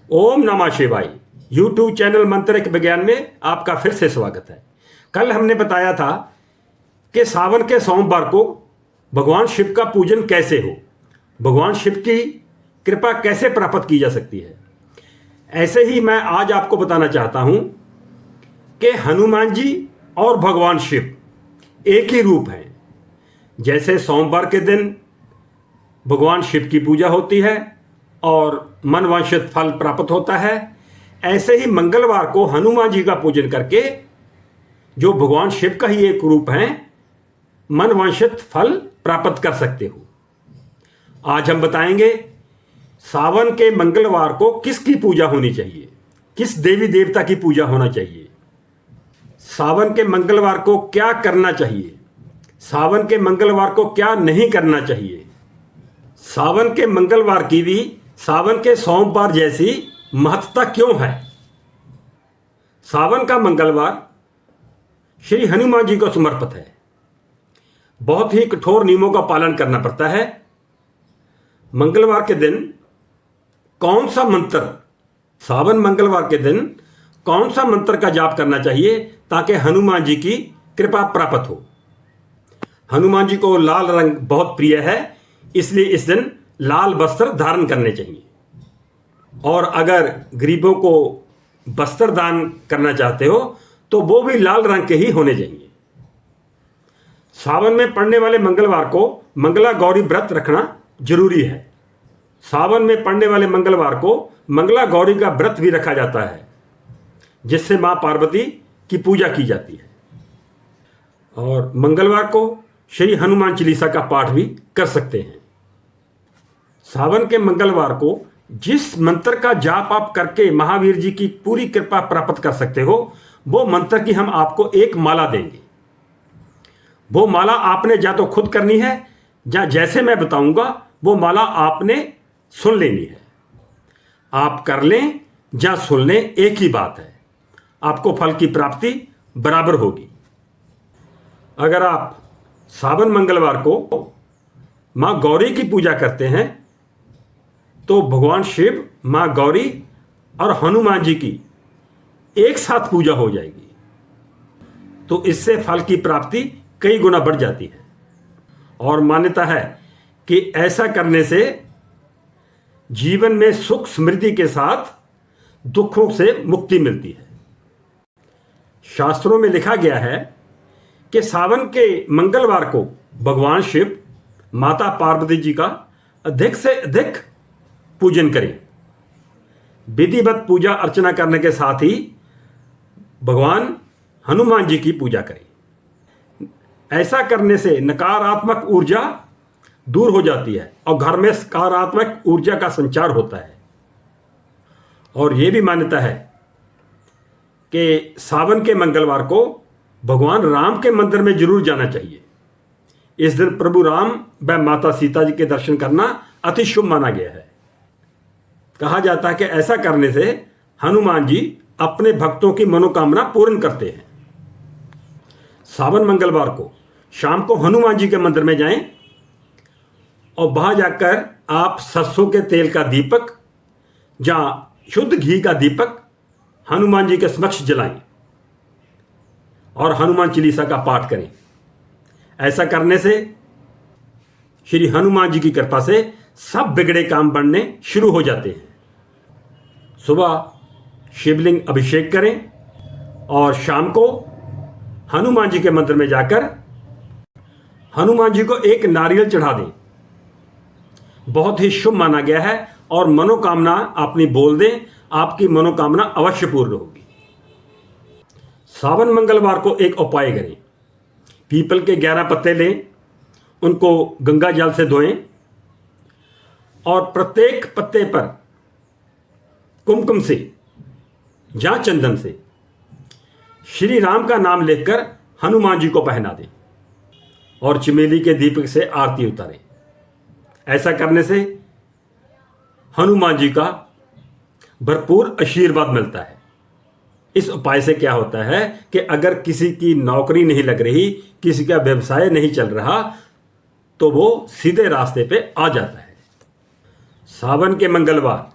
ओम नमः शिवाय। YouTube channel मंत्रिक विज्ञान में आपका फिर से स्वागत है। कल हमने बताया था कि सावन के सोमवार को भगवान शिव का पूजन कैसे हो, भगवान शिव की कृपा कैसे प्राप्त की जा सकती है। ऐसे ही मैं आज आपको बताना चाहता हूं कि हनुमान जी और भगवान शिव एक ही रूप हैं। जैसे सोमवार के दिन भगवान शिव की पूजा होती है और मनवांछित फल प्राप्त होता है, ऐसे ही मंगलवार को हनुमान जी का पूजन करके, जो भगवान शिव का ही एक रूप हैं, मनवांछित फल प्राप्त कर सकते हो। आज हम बताएंगे सावन के मंगलवार को किसकी पूजा होनी चाहिए, किस देवी देवता की पूजा होना चाहिए, सावन के मंगलवार को क्या करना चाहिए, सावन के मंगलवार को क्या नहीं करना चाहिए, सावन के मंगलवार की भी सावन के सोमवार जैसी महत्ता क्यों है। सावन का मंगलवार श्री हनुमान जी को समर्पित है। बहुत ही कठोर नियमों का पालन करना पड़ता है। मंगलवार के दिन कौन सा मंत्र, सावन मंगलवार के दिन कौन सा मंत्र का जाप करना चाहिए ताकि हनुमान जी की कृपा प्राप्त हो। हनुमान जी को लाल रंग बहुत प्रिय है, इसलिए इस दिन लाल वस्त्र धारण करने चाहिए। और अगर गरीबों को वस्त्र दान करना चाहते हो तो वो भी लाल रंग के ही होने चाहिए। सावन में पड़ने वाले मंगलवार को मंगला गौरी व्रत रखना जरूरी है। सावन में पड़ने वाले मंगलवार को मंगला गौरी का व्रत भी रखा जाता है, जिससे मां पार्वती की पूजा की जाती है। और मंगलवार को श्री हनुमान चालीसा का पाठ भी कर सकते हैं। सावन के मंगलवार को जिस मंत्र का जाप आप करके महावीर जी की पूरी कृपा प्राप्त कर सकते हो, वो मंत्र की हम आपको एक माला देंगे। वो माला आपने या तो खुद करनी है, या जैसे मैं बताऊंगा वो माला आपने सुन लेनी है। आप कर लें या सुन लें, एक ही बात है, आपको फल की प्राप्ति बराबर होगी। अगर आप सावन मंगलवार को मां गौरी की पूजा करते हैं तो भगवान शिव, मां गौरी और हनुमान जी की एक साथ पूजा हो जाएगी, तो इससे फल की प्राप्ति कई गुना बढ़ जाती है। और मान्यता है कि ऐसा करने से जीवन में सुख समृद्धि के साथ दुखों से मुक्ति मिलती है। शास्त्रों में लिखा गया है कि सावन के मंगलवार को भगवान शिव, माता पार्वती जी का अधिक से अधिक पूजन करें। विधिवत पूजा अर्चना करने के साथ ही भगवान हनुमान जी की पूजा करें। ऐसा करने से नकारात्मक ऊर्जा दूर हो जाती है और घर में सकारात्मक ऊर्जा का संचार होता है। और यह भी मान्यता है कि सावन के मंगलवार को भगवान राम के मंदिर में जरूर जाना चाहिए। इस दिन प्रभु राम व माता सीता जी के दर्शन करना अति शुभ माना गया है। कहा जाता है कि ऐसा करने से हनुमान जी अपने भक्तों की मनोकामना पूर्ण करते हैं। सावन मंगलवार को शाम को हनुमान जी के मंदिर में जाएं और वहां जाकर आप सरसों के तेल का दीपक या शुद्ध घी का दीपक हनुमान जी के समक्ष जलाएं और हनुमान चालीसा का पाठ करें। ऐसा करने से श्री हनुमान जी की कृपा से सब बिगड़े काम बनने शुरू हो जाते हैं। सुबह शिवलिंग अभिषेक करें और शाम को हनुमान जी के मंदिर में जाकर हनुमान जी को एक नारियल चढ़ा दें। बहुत ही शुभ माना गया है और मनोकामना अपनी बोल दें, आपकी मनोकामना अवश्य पूर्ण होगी। सावन मंगलवार को एक उपाय करें। पीपल के 11 पत्ते लें, उनको गंगा जल से धोएं और प्रत्येक पत्ते पर कुमकुम से या चंदन से श्री राम का नाम लिखकर हनुमान जी को पहना दें और चमेली के दीपक से आरती उतारें। ऐसा करने से हनुमान जी का भरपूर आशीर्वाद मिलता है। इस उपाय से क्या होता है कि अगर किसी की नौकरी नहीं लग रही, किसी का व्यवसाय नहीं चल रहा, तो वो सीधे रास्ते पे आ जाता है। सावन के मंगलवार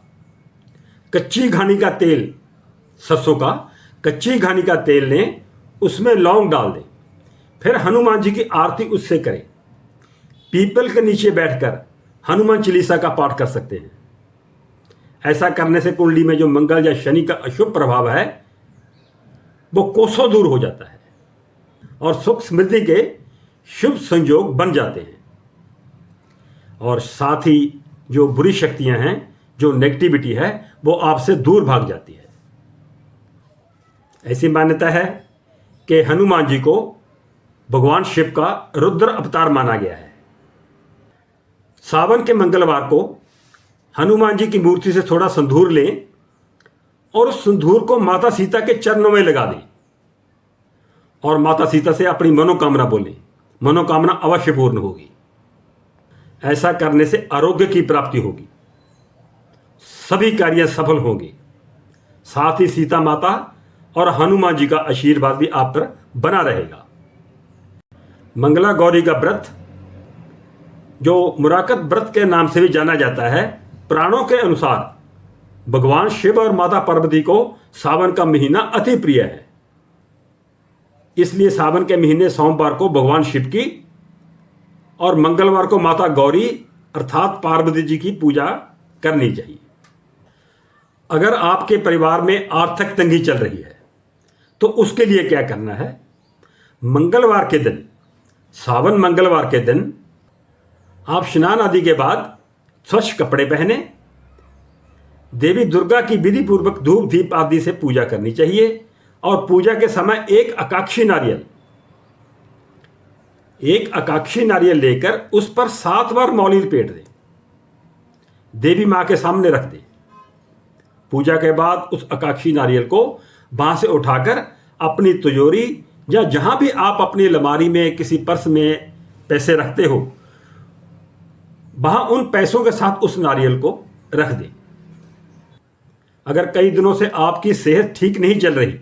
कच्ची घानी का तेल, सरसों का कच्ची घानी का तेल लें, उसमें लौंग डाल दें, फिर हनुमान जी की आरती उससे करें। पीपल के नीचे बैठकर हनुमान चालीसा का पाठ कर सकते हैं। ऐसा करने से कुंडली में जो मंगल या शनि का अशुभ प्रभाव है वो कोसों दूर हो जाता है और सुख समृद्धि के शुभ संयोग बन जाते हैं। और साथ ही जो बुरी शक्तियां हैं, जो नेगेटिविटी है, वो आपसे दूर भाग जाती है। ऐसी मान्यता है कि हनुमान जी को भगवान शिव का रुद्र अवतार माना गया है। सावन के मंगलवार को हनुमान जी की मूर्ति से थोड़ा सिंदूर लें और उस सिंदूर को माता सीता के चरणों में लगा दें और माता सीता से अपनी मनोकामना बोलें। मनोकामना अवश्य पूर्ण होगी। ऐसा करने से आरोग्य की प्राप्ति होगी, सभी कार्य सफल होंगे। साथ ही सीता माता और हनुमान जी का आशीर्वाद भी आप पर बना रहेगा। मंगला गौरी का व्रत, जो मुराकत व्रत के नाम से भी जाना जाता है, पुराणों के अनुसार भगवान शिव और माता पार्वती को सावन का महीना अति प्रिय है। इसलिए सावन के महीने सोमवार को भगवान शिव की और मंगलवार को माता गौरी अर्थात पार्वती जी की पूजा करनी चाहिए। अगर आपके परिवार में आर्थिक तंगी चल रही है तो उसके लिए क्या करना है? मंगलवार के दिन, सावन मंगलवार के दिन आप स्नान आदि के बाद स्वच्छ कपड़े पहने, देवी दुर्गा की विधि पूर्वक धूप दीप आदि से पूजा करनी चाहिए और पूजा के समय एक आकाक्षी नारियल लेकर उस पर 7 बार मौली लपेट दें, देवी मां के सामने रख दें। पूजा के बाद उस आकाक्षी नारियल को वहां से उठाकर अपनी तिजोरी या जहां भी आप अपनी अलमारी में किसी पर्स में पैसे रखते हो, वहां उन पैसों के साथ उस नारियल को रख दें। अगर कई दिनों से आपकी सेहत ठीक नहीं चल रही,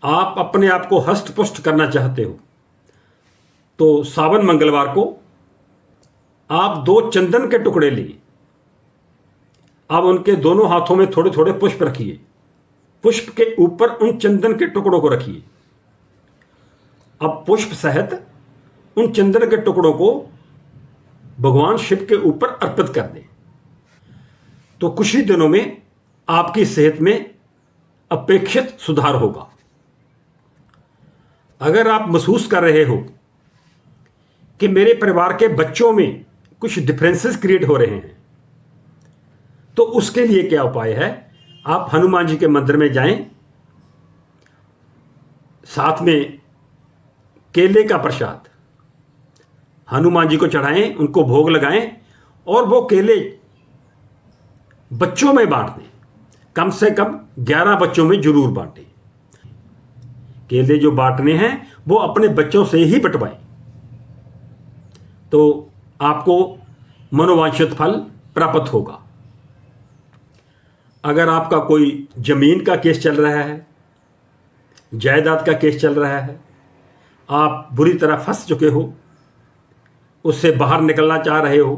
आप अपने आप को हष्ट पुष्ट करना चाहते हो, तो सावन मंगलवार को आप 2 चंदन के टुकड़े लिए। अब उनके दोनों हाथों में थोड़े थोड़े पुष्प रखिए, पुष्प के ऊपर उन चंदन के टुकड़ों को रखिए। अब पुष्प सहित उन चंदन के टुकड़ों को भगवान शिव के ऊपर अर्पित कर दें, तो कुछ ही दिनों में आपकी सेहत में अपेक्षित सुधार होगा। अगर आप महसूस कर रहे हो कि मेरे परिवार के बच्चों में कुछ डिफरेंसेस क्रिएट हो रहे हैं, तो उसके लिए क्या उपाय है? आप हनुमान जी के मंदिर में जाएं, साथ में केले का प्रसाद हनुमान जी को चढ़ाएं, उनको भोग लगाएं और वो केले बच्चों में बांट दें। कम से कम 11 बच्चों में जरूर बांटें। केले जो बांटने हैं वो अपने बच्चों से ही बंटवाएं, तो आपको मनोवांछित फल प्राप्त होगा। अगर आपका कोई जमीन का केस चल रहा है, जायदाद का केस चल रहा है, आप बुरी तरह फंस चुके हो, उससे बाहर निकलना चाह रहे हो,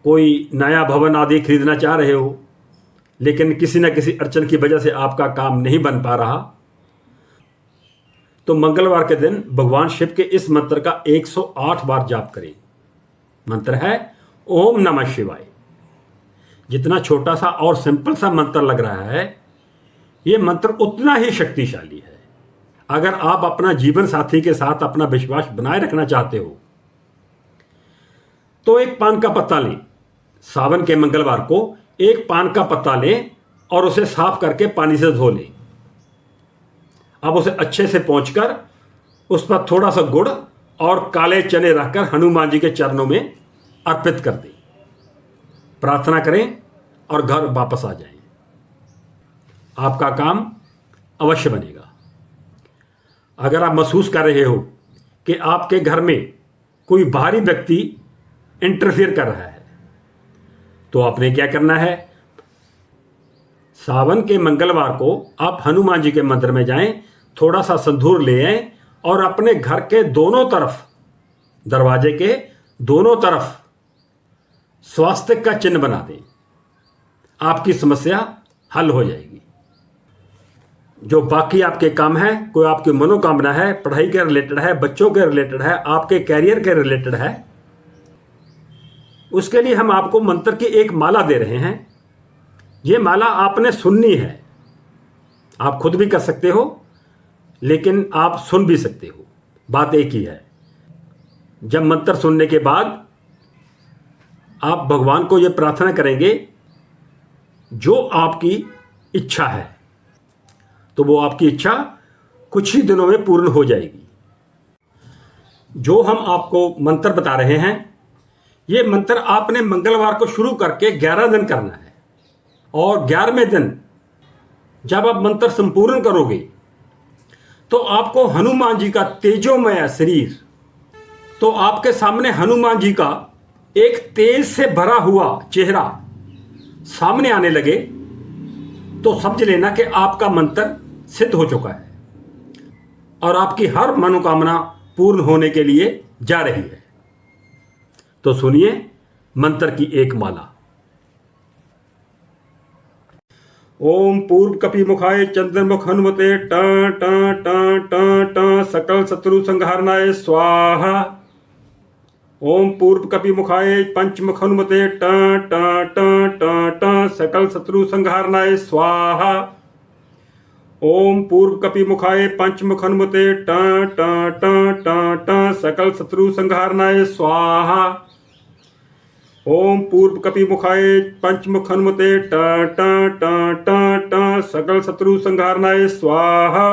कोई नया भवन आदि खरीदना चाह रहे हो, लेकिन किसी न किसी अड़चन की वजह से आपका काम नहीं बन पा रहा, तो मंगलवार के दिन भगवान शिव के इस मंत्र का 108 बार जाप करें। मंत्र है ओम नमः शिवाय। जितना छोटा सा और सिंपल सा मंत्र लग रहा है, यह मंत्र उतना ही शक्तिशाली है। अगर आप अपना जीवन साथी के साथ अपना विश्वास बनाए रखना चाहते हो, तो एक पान का पत्ता लें। सावन के मंगलवार को एक पान का पत्ता लें और उसे साफ करके पानी से धो लें। अब उसे अच्छे से पोंछकर उस पर थोड़ा सा गुड़ और काले चने रखकर हनुमान जी के चरणों में अर्पित कर दें। प्रार्थना करें और घर वापस आ जाएं। आपका काम अवश्य बनेगा। अगर आप महसूस कर रहे हो कि आपके घर में कोई बाहरी व्यक्ति इंटरफेयर कर रहा है, तो आपने क्या करना है? सावन के मंगलवार को आप हनुमान जी के मंदिर में जाएं, थोड़ा सा सिंदूर ले आएं और अपने घर के दोनों तरफ, दरवाजे के दोनों तरफ स्वास्तिक का चिन्ह बना दें। आपकी समस्या हल हो जाएगी। जो बाकी आपके काम हैं, कोई आपकी मनोकामना है, पढ़ाई के रिलेटेड है, बच्चों के रिलेटेड है, आपके कैरियर के रिलेटेड है, उसके लिए हम आपको मंत्र की एक माला दे रहे हैं। ये माला आपने सुननी है। आप खुद भी कर सकते हो, लेकिन आप सुन भी सकते हो। बात एक ही है। जब मंत्र सुनने के बाद आप भगवान को यह प्रार्थना करेंगे, जो आपकी इच्छा है, तो वो आपकी इच्छा कुछ ही दिनों में पूर्ण हो जाएगी। जो हम आपको मंत्र बता रहे हैं, ये मंत्र आपने मंगलवार को शुरू करके 11 दिन करना है, और 11वें दिन जब आप मंत्र संपूर्ण करोगे तो आपको हनुमान जी का तेजोमय शरीर, तो आपके सामने हनुमान जी का एक तेज से भरा हुआ चेहरा सामने आने लगे, तो समझ लेना कि आपका मंत्र सिद्ध हो चुका है और आपकी हर मनोकामना पूर्ण होने के लिए जा रही है। तो सुनिए मंत्र की एक माला। ओम पूर्व कपि मुखाय चंद्रमुख हनुमते ट ट ट ट ट सकल शत्रु संहारनाय स्वाहा। ओम पूर्व कपि मुखाय पंचमुख हनुमते ट ट ट ट ट सकल शत्रु संहारनाय स्वाहा। ओम पूर्व कपि मुखाय पंचमुख हनुमते ट ट ट ट ट सकल शत्रु संहारनाय स्वाहा। ओम पूर्व कपि मुखाय पंचमुख हनुमते ट ट ट ट ट सकल शत्रु संहारनाय स्वाहा।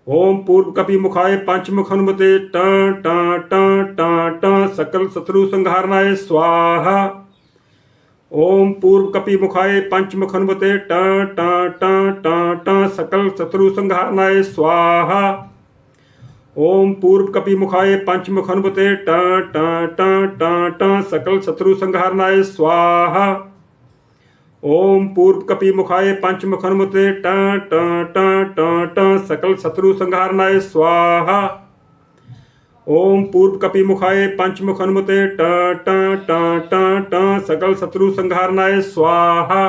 ओम पूर्व कपि मुखाय पंचमुख हनुमते ट ट ट ट ट सकल शत्रु संहारनाय स्वाहा। ओम पूर्व कपि मुखाय पंचमुख हनुमते ट ट ट ट ट सकल शत्रु संहारनाय स्वाहा। ओम पूर्व कपि मुखाय पंचमुख हनुमते ट ट ट ट ट सकल शत्रु संहारनाय स्वाहा। ओम पूर्व कपि मुखाय पंचमुख हनुमते ट ट ट ट ट सकल शत्रु संहारनाय स्वाहा। ओम पूर्व कपि मुखाय पंचमुख हनुमते ट ट ट ट ट सकल शत्रु संहारनाय स्वाहा।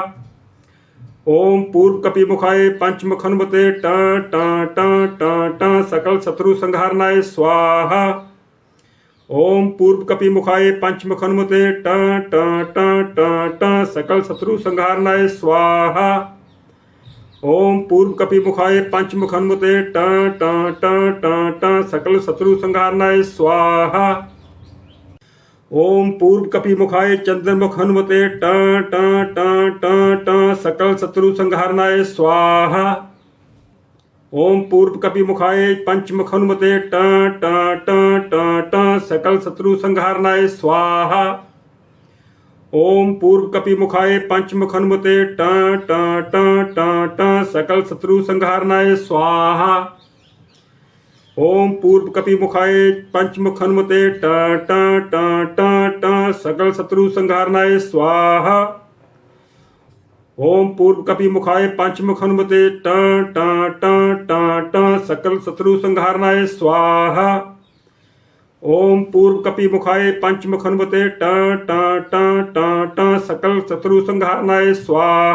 ओम पूर्व कपि मुखाय पंचमुख हनुमते ट ट ट ट ट सकल शत्रु संहारनाय स्वाहा। ओम पूर्व कपि मुखाय पंचमुख हनुमते ट ट ट ट ट सकल शत्रु संहारनाय स्वाहा। ओम पूर्व कपि मुखाय पंचमुख हनुमते ट ट ट ट ट सकल शत्रु संहारनाय स्वाहा। ओम पूर्व कपि मुखाय चंद्रमुख हनुमते ट ट ट ट ट सकल शत्रु संहारनाय स्वाहा। ओम पूर्व कपि मुखाय पंचमुख हनुमते ट ट ट ट ट सकल शत्रु संहारनाय स्वाहा। ओम पूर्व कपि मुखाय पंचमुख हनुमते ट ट ट ट ट सकल शत्रु संहारनाय स्वाहा। ओम पूर्व कपि मुखाय पंचमुख हनुमते ट ट ट ट ट सकल शत्रु संहारनाय स्वाहा। ओम पूर्व कपि मुखाय पंचमुख हनुमते ट ट ट ट ट सकल शत्रु संहारनाय स्वाहा। ओम पूर्व कपि मुखाय पंचमुख हनुमते ट ट ट ट ट सकल शत्रु संहारनाय स्वाहा।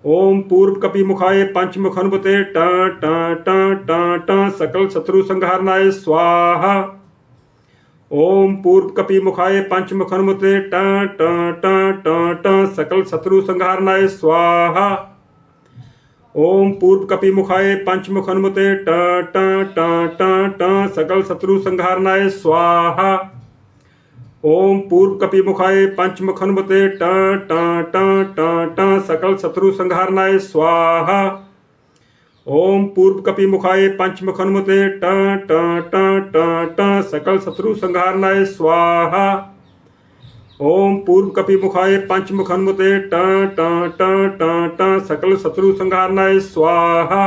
ओम पूर्व कपि मुखाय पंचमुख हनुमते ट ट ट ट ट सकल शत्रु संहारनाय स्वाहा। ओम पूर्व कपि मुखाय पंचमुख हनुमते ट ट ट ट ट सकल शत्रु संहारनाय स्वाहा। ओम पूर्व कपि मुखाय पंचमुख हनुमते ट ट ट ट ट सकल शत्रु संहारनाय स्वाहा। ओम पूर्व कपि मुखाय पंचमुख हनुमते ट ट ट ट ट सकल शत्रु संहारनाय स्वाहा। ओम पूर्व कपि मुखाय पंचमुख हनुमते ट ट ट ट ट सकल शत्रु संहारनाय स्वाहा। ओम पूर्व कपि मुखाय पंचमुख हनुमते ट ट ट ट ट सकल शत्रु संहारनाय स्वाहा।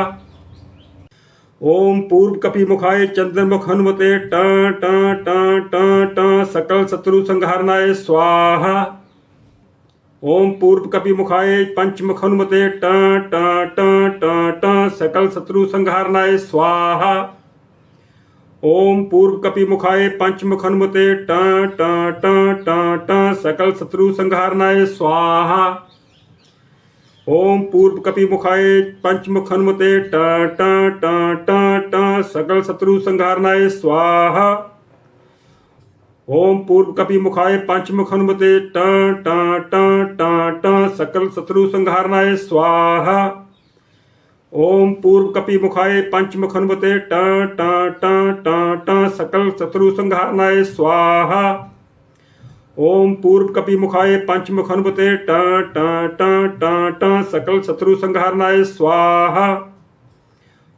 ओम पूर्व कपि मुखाय चंद्रमुख हनुमते ट ट ट ट ट सकल शत्रु संहारनाय स्वाहा। ओम पूर्व कपि मुखाय पंचमुख हनुमते ट ट ट ट ट सकल शत्रु संहारनाय स्वाहा। ओम पूर्व कपि मुखाय पंचमुख हनुमते ट ट ट ट ट सकल शत्रु संहारनाय स्वाहा। ओम पूर्व कपि मुखाय पंचमुख हनुमते ट ट ट ट ट सकल शत्रु संहारनाय स्वाहा। ओम पूर्व कपि मुखाय पंचमुख हनुमते ट ट ट ट ट सकल शत्रु संहारनाय स्वाहा। ओम पूर्व कपि मुखाय पंचमुख हनुमते ट ट ट ट ट सकल शत्रु संहारनाय स्वाहा। ओम पूर्व कपि मुखाय पंचमुख हनुमते ट ट ट ट ट सकल शत्रु संहारनाय स्वाहा।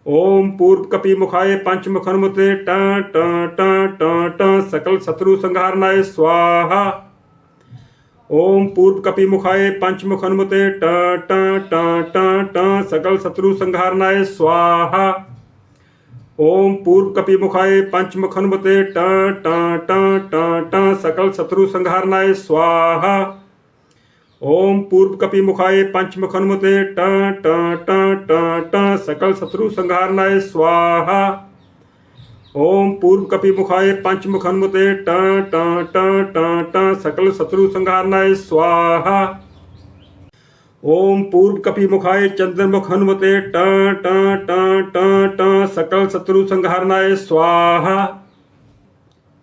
ओम पूर्व कपि मुखाय पंचमुख हनुमते ट ट ट ट ट सकल शत्रु संहारनाय स्वाहा। ओम पूर्व कपि मुखाय पंचमुख हनुमते ट ट ट ट ट सकल शत्रु संहारनाय स्वाहा। ओम पूर्व कपि मुखाय पंचमुख हनुमते ट ट ट ट ट सकल शत्रु संहारनाय स्वाहा। ओम पूर्व कपि मुखाय पंचमुख हनुमते ट ट ट ट ट सकल शत्रु संहारनाय स्वाहा। ओम पूर्व कपि मुखाय पंचमुख हनुमते ट ट ट ट ट सकल शत्रु संहारनाय स्वाहा। ओम पूर्व कपि मुखाय चंद्रमुख हनुमते ट ट ट ट ट सकल शत्रु संहारनाय स्वाहा।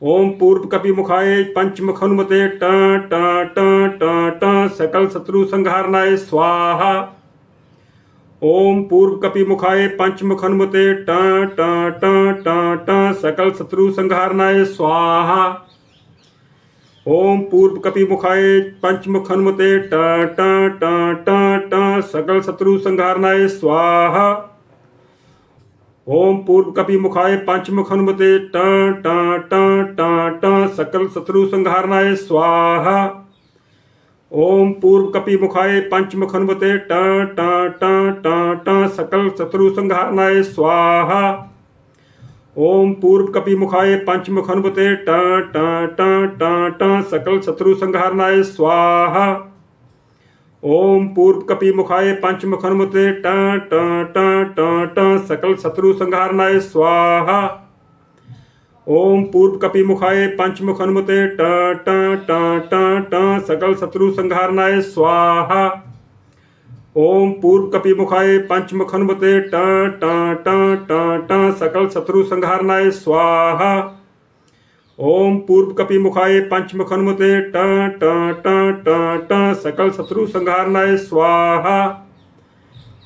ओम पूर्व कपि मुखाय पंचमुख हनुमते ट ट ट ट ट सकल शत्रु संहारनाय स्वाहा। ओम पूर्व कपि मुखाय पंचमुख हनुमते ट ट ट ट ट सकल शत्रु संहारनाय स्वाहा। ओम पूर्व कपि मुखाय पंचमुख हनुमते ट ट ट ट ट सकल शत्रु संहारनाय स्वाहा। ओम पूर्व कपि मुखाय पंचमुख हनुमते ट ट ट ट ट सकल शत्रु संहारनाय स्वाहा। ओम पूर्व कपि मुखाय पंचमुख हनुमते ट ट ट ट ट सकल शत्रु संहारनाय स्वाहा। ओम पूर्व कपि मुखाय पंचमुख हनुमते ट ट ट ट ट सकल शत्रु संहारनाय स्वाहा। ओम पूर्व कपि मुखाय पंचमुख हनुमते ट ट ट ट ट सकल शत्रु संहारनाय स्वाहा। ओम पूर्व कपि मुखाय पंचमुख हनुमते ट ट ट ट ट सकल शत्रु संहारनाय स्वाहा। ओम पूर्व कपि मुखाय पंचमुख हनुमते ट ट ट ट ट सकल शत्रु संहारनाय स्वाहा। ओम पूर्व कपि मुखाय पंचमुख हनुमते ट ट ट ट ट सकल शत्रु संहारनाय स्वाहा।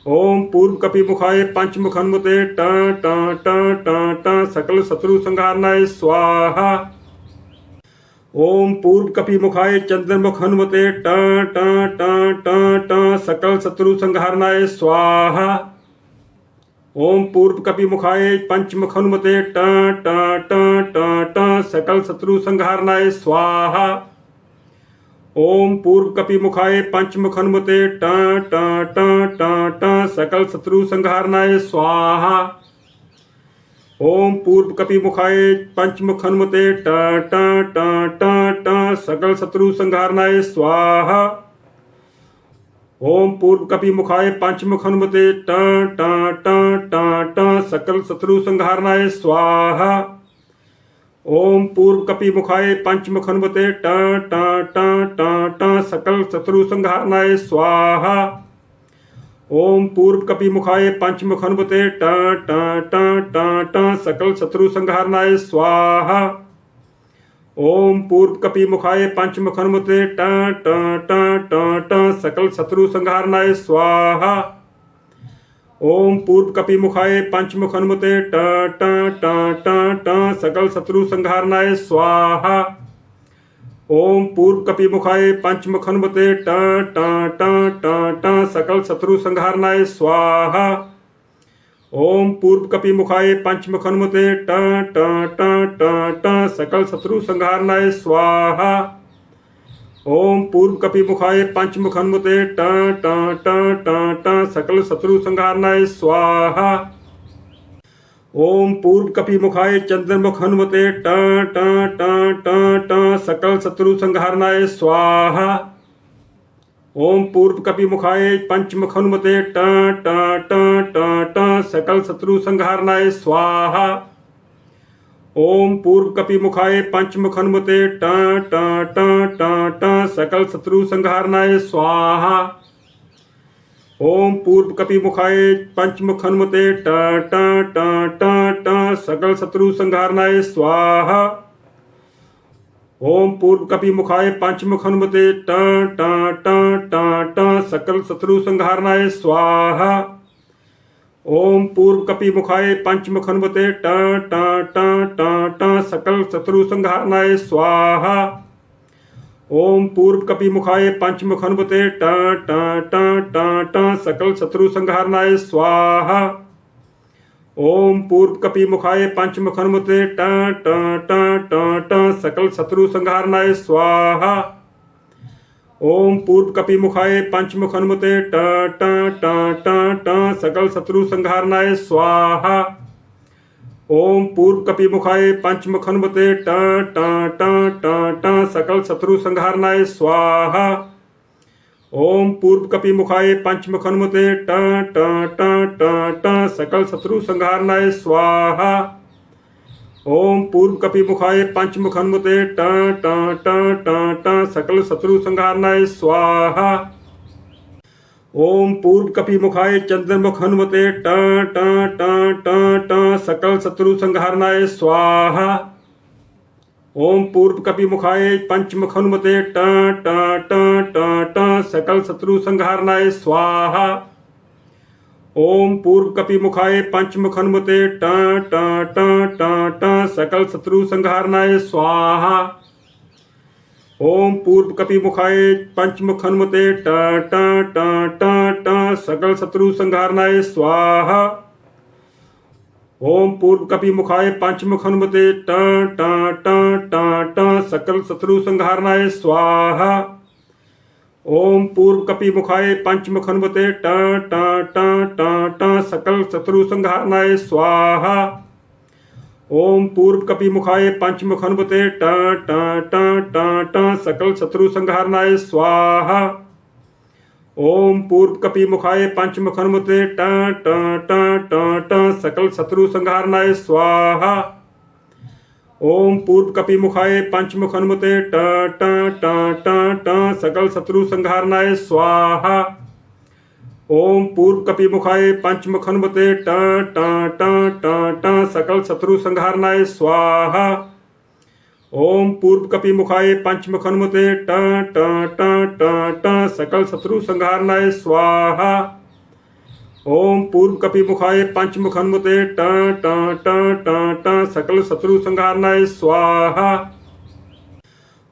ओम पूर्व कपि मुखाय पंचमुख हनुमते ट ट ट ट ट सकल शत्रु संहारनाय स्वाहा। ओम पूर्व कपि मुखाय चंद्रमुख हनुमते ट ट ट ट ट सकल शत्रु संहारनाय स्वाहा। ओम पूर्व कपि मुखाय पंचमुख हनुमते ट ट ट ट ट सकल शत्रु संहारनाय स्वाहा। ओम पूर्व कपि मुखाय पंचमुख हनुमते ट ट ट ट ट सकल शत्रु संहारनाय स्वाहा। ओम पूर्व कपि मुखाय पंचमुख हनुमते ट ट ट ट ट सकल शत्रु संहारनाय स्वाहा। ओम पूर्व कपि मुखाय पंचमुख हनुमते ट ट ट ट ट सकल शत्रु संहारनाय स्वाहा। ओम पूर्व कपि मुखाय पंचमुख हनुमते ट ट ट ट ट सकल शत्रु संहारनाय स्वाहा। ओम पूर्व कपि मुखाय पंचमुख हनुमते ट ट ट ट ट सकल शत्रु संहारनाय स्वाहा। ओम पूर्व कपि मुखाय पंचमुख हनुमते ट ट ट ट ट सकल शत्रु संहारनाय स्वाहा। ओम पूर्व कपि मुखाय पंचमुख हनुमते ट ट ट ट ट सकल शत्रु संहारनाय स्वाहा। ओम पूर्व कपि मुखाय पंचमुख हनुमते ट ट ट ट ट सकल शत्रु संहारनाय स्वाहा। ओम पूर्व कपि मुखाय पंचमुख हनुमते ट ट ट ट ट सकल शत्रु संहारनाय स्वाहा। ओम पूर्व कपि मुखाय पंचमुख हनुमते ट ट ट ट ट सकल शत्रु संहारनाय स्वाहा। ओम पूर्व कपि मुखाय चंद्रमुख हनुमते ट ट ट ट ट सकल शत्रु संहारनाय स्वाहा। ओम पूर्व कपि मुखाय पंचमुख हनुमते ट ट ट ट ट सकल शत्रु संहारनाय स्वाहा। ओम पूर्व कपि मुखाय पंचमुख हनुमते ट ट ट ट ट सकल शत्रु संहारनाय स्वाहा। ओम पूर्व कपि मुखाय पंचमुख हनुमते ट ट ट ट ट सकल शत्रु संहारनाय स्वाहा। ओम पूर्व कपि मुखाय पंचमुख हनुमते ट ट ट ट ट सकल शत्रु संहारनाय स्वाहा। ओम पूर्व कपि मुखाय पंचमुख हनुमते ट ट ट ट ट सकल शत्रु संहारनाय स्वाहा। ओम पूर्व कपि मुखाय पंचमुख हनुमते ट ट ट ट ट सकल शत्रु संहारनाय स्वाहा। ओम पूर्व कपि मुखाय पंचमुख हनुमते ट ट ट ट ट सकल शत्रु संहारनाय स्वाहा। ओम पूर्व कपि मुखाय पंचमुख हनुमते ट ट ट ट ट सकल शत्रु संहारनाय स्वाहा। ओम पूर्व कपि मुखाय पंचमुख हनुमते ट ट ट ट ट सकल शत्रु संहारनाय स्वाहा। ओम पूर्व कपि मुखाय पंचमुख हनुमते ट ट ट ट ट सकल शत्रु संहारनाय स्वाहा। ओम पूर्व कपि मुखाय पंचमुख हनुमते ट ट ट ट ट सकल शत्रु संहारनाय स्वाहा। ओम पूर्व कपि मुखाय चंद्रमुख हनुमते ट ट ट ट ट सकल शत्रु संहारनाय स्वाहा। ओम पूर्व कपि मुखाय पंचमुख हनुमते ट ट ट ट ट सकल शत्रु संहारनाय स्वाहा। ओम पूर्व कपि मुखाय पंचमुख हनुमते ट ट ट ट ट सकल शत्रु संहारनाय स्वाहा। ओम पूर्व कपि मुखाय पंचमुख हनुमते ट ट ट ट ट सकल शत्रु संहारनाय स्वाहा। ओम पूर्व कपि मुखाय पंचमुख हनुमते ट ट ट ट ट सकल शत्रु संहारनाय स्वाहा। ओम पूर्व कपि मुखाय पंचमुख हनुमते ट ट ट ट ट सकल शत्रु संहारनाय स्वाहा। ओम पूर्व कपि मुखाय पंचमुख हनुमते ट ट ट ट ट सकल शत्रु संहारनाय स्वाहा। ओम पूर्व कपि मुखाय पंचमुख हनुमते ट ट ट ट ट सकल शत्रु संहारनाय स्वाहा। ओम पूर्व कपि मुखाय पंचमुख हनुमते ट ट ट ट ट सकल शत्रु संहारनाय स्वाहा। ओम पूर्व कपि मुखाय पंचमुख हनुमते ट ट ट ट ट सकल शत्रु संहारनाय स्वाहा। ओम पूर्व कपि मुखाय पंचमुख हनुमते ट ट ट ट ट सकल शत्रु संहारनाय स्वाहा। ओम पूर्व कपि मुखाय पंचमुख हनुमते ट ट ट ट ट सकल शत्रु संहारनाय स्वाहा।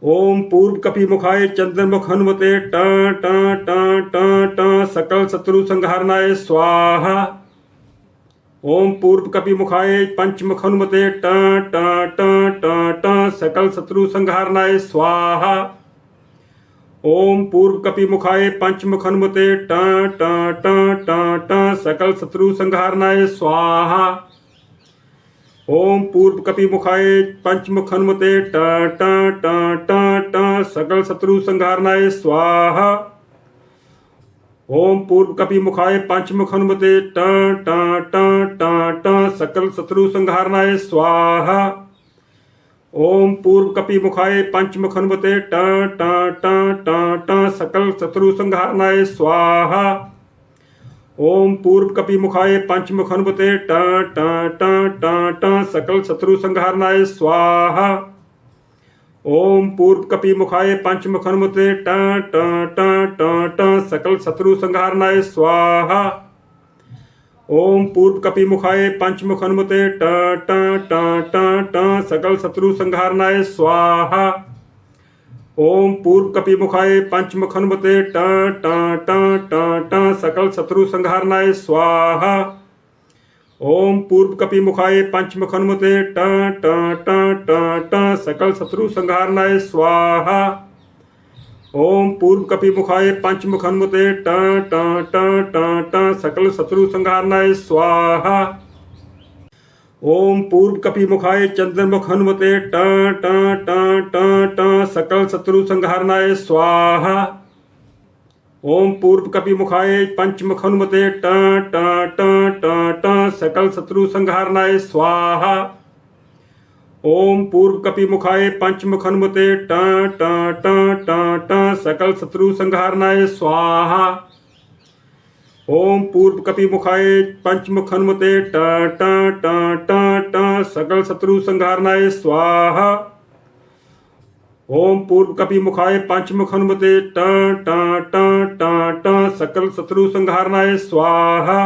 ओम पूर्व कपि मुखाय चंद्रमुख हनुमते ट ट ट ट ट सकल शत्रु संहारनाय स्वाहा। ओम पूर्व कपि मुखाय पंचमुख हनुमते ट ट ट ट ट सकल शत्रु संहारनाय स्वाहा। ओम पूर्व कपि मुखाय पंचमुख हनुमते ट ट ट ट ट सकल शत्रु संहारनाय स्वाहा। ओम पूर्व कपि मुखाय पंचमुख हनुमते ट ट ट ट ट सकल शत्रु संहारनाय स्वाहा। ओम पूर्व कपि मुखाय पंचमुख हनुमते ट ट ट ट ट सकल शत्रु संहारनाय स्वाहा। ओम पूर्व कपि मुखाय पंचमुख हनुमते ट ट ट ट ट सकल शत्रु संहारनाय स्वाहा। ओम पूर्व कपि मुखाय पंचमुख हनुमते ट ट ट ट ट सकल शत्रु संहारनाय स्वाहा। ओम पूर्व कपि मुखाय पंचमुख हनुमते ट ट ट ट ट सकल शत्रु संहारनाय स्वाहा। ओम पूर्व कपि मुखाय पंचमुख हनुमते ट ट ट ट ट सकल शत्रु संहारनाय स्वाहा। ओम पूर्व कपि मुखाय पंचमुख हनुमते ट ट ट ट ट सकल शत्रु संहारनाय स्वाहा। ओम पूर्व कपि मुखाय पंचमुख हनुमते ट ट ट ट ट सकल शत्रु संहारनाय स्वाहा। ओम पूर्व कपि मुखाय पंचमुख हनुमते ट ट ट ट ट सकल शत्रु संहारनाय स्वाहा। ओम पूर्व कपि मुखाय चंद्रमुख हनुमते ट ट ट ट ट सकल शत्रु संहारनाय स्वाहा। ओम पूर्व कपि मुखाय पंचमुख हनुमते ट ट ट ट ट सकल शत्रु संहारनाय स्वाहा। ओम पूर्व कपि मुखाय पंचमुख हनुमते ट ट ट ट ट सकल शत्रु संहारनाय स्वाहा। ओम पूर्व कपि मुखाय पंचमुख हनुमते ट ट ट ट ट सकल शत्रु संहारनाय स्वाहा। ओम पूर्व कपि मुखाय पंचमुख हनुमते ट ट ट ट ट सकल शत्रु संहारनाय स्वाहा।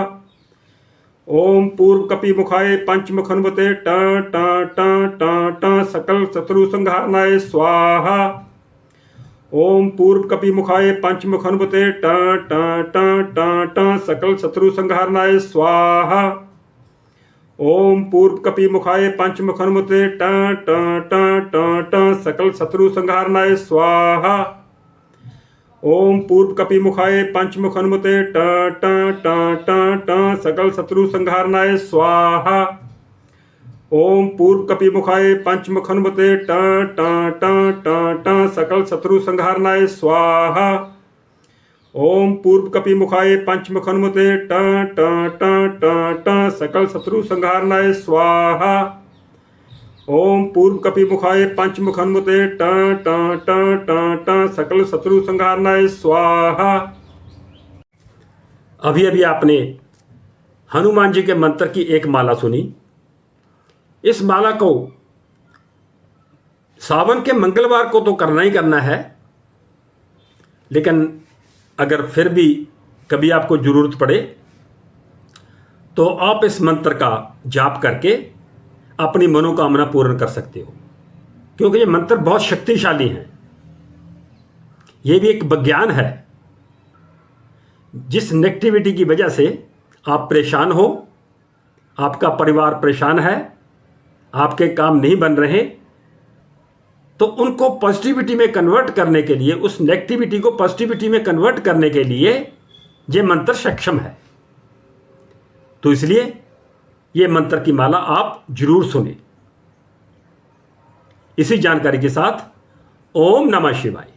ओम पूर्व कपि मुखाय पंचमुख हनुमते ट ट ट ट ट सकल शत्रु संहारनाय स्वाहा। ओम पूर्व कपि मुखाय पंचमुख हनुमते ट ट ट ट ट सकल शत्रु संहारनाय स्वाहा। ओम पूर्व कपि मुखाय पंचमुख हनुमते ट ट ट ट ट सकल शत्रु संहारनाय स्वाहा। ओम पूर्व कपि मुखाय पंचमुख हनुमते ट ट ट ट ट सकल शत्रु संहारनाय स्वाहा। ओम पूर्व कपि मुखाय पंचमुख हनुमते ट ट ट ट ट सकल शत्रु संहारनाय स्वाहा। ओम पूर्व कपि मुखाय पंचमुख हनुमते ट ट ट ट ट सकल शत्रु संहारनाय स्वाहा। ओम पूर्व कपि मुखाय पंचमुख हनुमते ट ट ट ट ट सकल शत्रु संहारनाय स्वाहा। अभी अभी आपने हनुमान जी के मंत्र की एक माला सुनी। इस माला को सावन के मंगलवार को तो करना ही करना है, लेकिन अगर फिर भी कभी आपको जरूरत पड़े तो आप इस मंत्र का जाप करके अपनी मनोकामना पूर्ण कर सकते हो, क्योंकि ये मंत्र बहुत शक्तिशाली हैं। ये भी एक विज्ञान है। जिस नेगेटिविटी की वजह से आप परेशान हो, आपका परिवार परेशान है, आपके काम नहीं बन रहे, तो उनको पॉजिटिविटी में कन्वर्ट करने के लिए, उस नेगेटिविटी को पॉजिटिविटी में कन्वर्ट करने के लिए ये मंत्र सक्षम है। तो इसलिए ये मंत्र की माला आप जरूर सुनें। इसी जानकारी के साथ ओम नमः शिवाय।